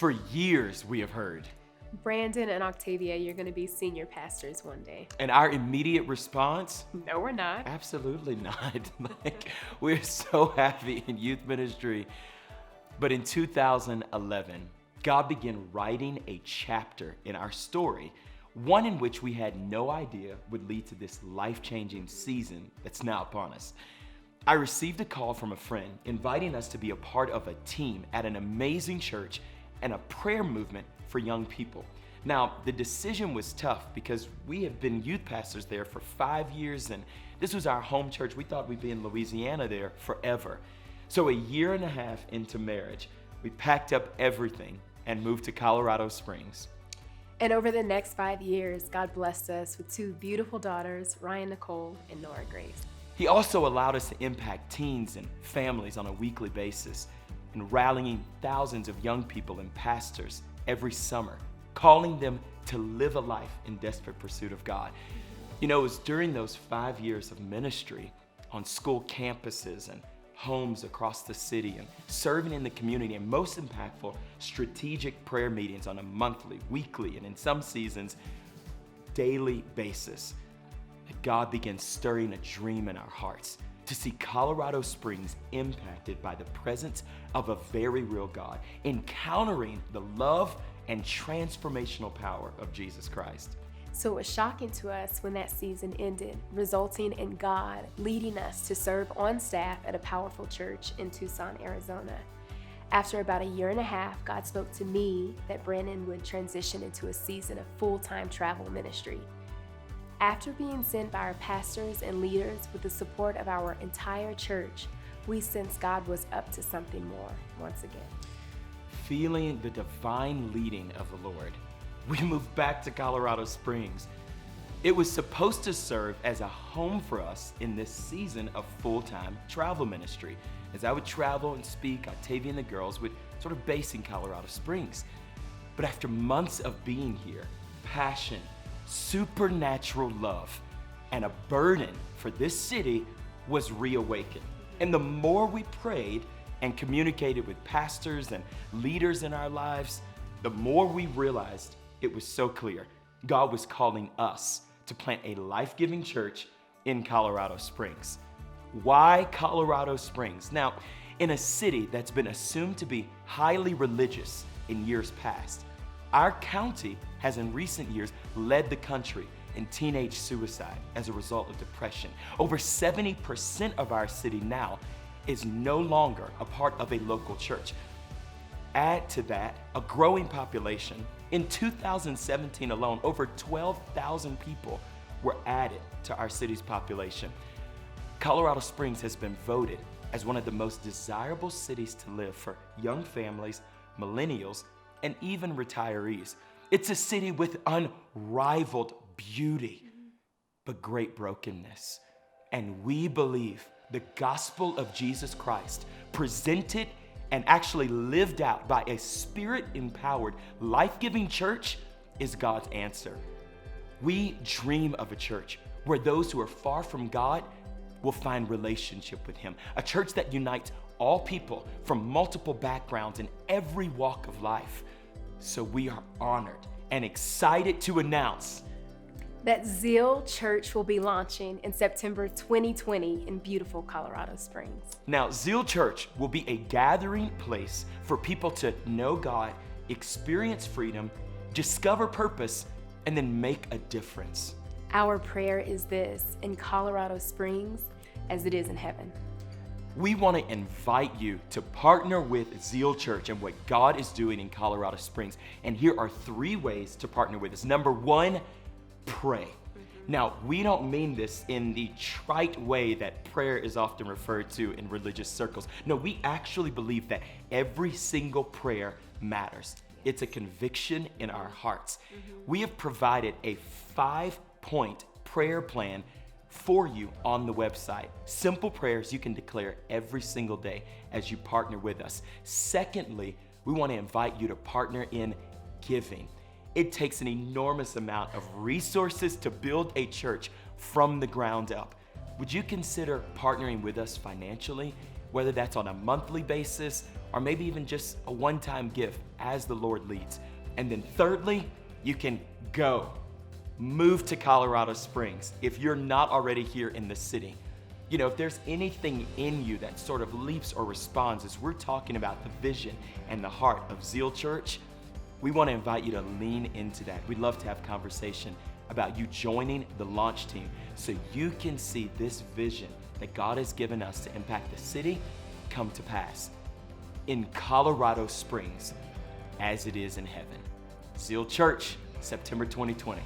For years we have heard. Brandon and Octavia, you're going to be senior pastors one day. And our immediate response? No, we're not. Absolutely not. We're so happy in youth ministry. But in 2011, God began writing a chapter in our story, one in which we had no idea would lead to this life-changing season that's now upon us. I received a call from a friend inviting us to be a part of a team at an amazing church and a prayer movement for young people. Now, the decision was tough because we have been youth pastors there for 5 years, and this was our home church. We thought we'd be in Louisiana there forever. So a year and a half into marriage, we packed up everything and moved to Colorado Springs. And over the next 5 years, God blessed us with 2 beautiful daughters, Ryan Nicole and Nora Grace. He also allowed us to impact teens and families on a weekly basis and rallying thousands of young people and pastors every summer, calling them to live a life in desperate pursuit of God. You know, it was during those 5 years of ministry on school campuses and homes across the city and serving in the community, and most impactful, strategic prayer meetings on a monthly, weekly, and in some seasons, daily basis, that God began stirring a dream in our hearts to see Colorado Springs impacted by the presence of a very real God, encountering the love and transformational power of Jesus Christ. So it was shocking to us when that season ended, resulting in God leading us to serve on staff at a powerful church in Tucson, Arizona. After about a year and a half, God spoke to me that Brandon would transition into a season of full-time travel ministry. After being sent by our pastors and leaders with the support of our entire church, we sensed God was up to something more once again. Feeling the divine leading of the Lord, we moved back to Colorado Springs. It was supposed to serve as a home for us in this season of full-time travel ministry. As I would travel and speak, Octavia and the girls would sort of base in Colorado Springs. But after months of being here, passion, supernatural love, and a burden for this city was reawakened. And the more we prayed and communicated with pastors and leaders in our lives, the more we realized it was so clear. God was calling us to plant a life-giving church in Colorado Springs. Why Colorado Springs? Now, in a city that's been assumed to be highly religious in years past, our county has in recent years led the country in teenage suicide as a result of depression. Over 70% of our city now is no longer a part of a local church. Add to that a growing population. In 2017 alone, over 12,000 people were added to our city's population. Colorado Springs has been voted as one of the most desirable cities to live for young families, millennials, and even retirees. It's a city with unrivaled beauty, but great brokenness. And we believe the gospel of Jesus Christ, presented and actually lived out by a spirit-empowered, life-giving church, is God's answer. We dream of a church where those who are far from God will find relationship with Him. A church that unites all people from multiple backgrounds in every walk of life. So we are honored and excited to announce that Zeal Church will be launching in September 2020 in beautiful Colorado Springs. Now, Zeal Church will be a gathering place for people to know God, experience freedom, discover purpose, and then make a difference. Our prayer is this: in Colorado Springs, as it is in heaven. We want to invite you to partner with Zeal Church and what God is doing in Colorado Springs. And here are 3 ways to partner with us. Number 1, pray. Now, we don't mean this in the trite way that prayer is often referred to in religious circles. No, we actually believe that every single prayer matters. It's a conviction in our hearts. We have provided a 5-point prayer plan for you on the website. Simple prayers you can declare every single day as you partner with us. Secondly, we want to invite you to partner in giving. It takes an enormous amount of resources to build a church from the ground up. Would you consider partnering with us financially? whether that's on a monthly basis or maybe even just a one-time gift as the Lord leads. And then thirdly, you can go. Move to Colorado Springs if you're not already here in the city. You know, if there's anything in you that sort of leaps or responds as we're talking about the vision and the heart of Zeal Church, we want to invite you to lean into that. We'd love to have conversation about you joining the launch team so you can see this vision that God has given us to impact the city come to pass in Colorado Springs as it is in heaven. Zeal Church, September 2020.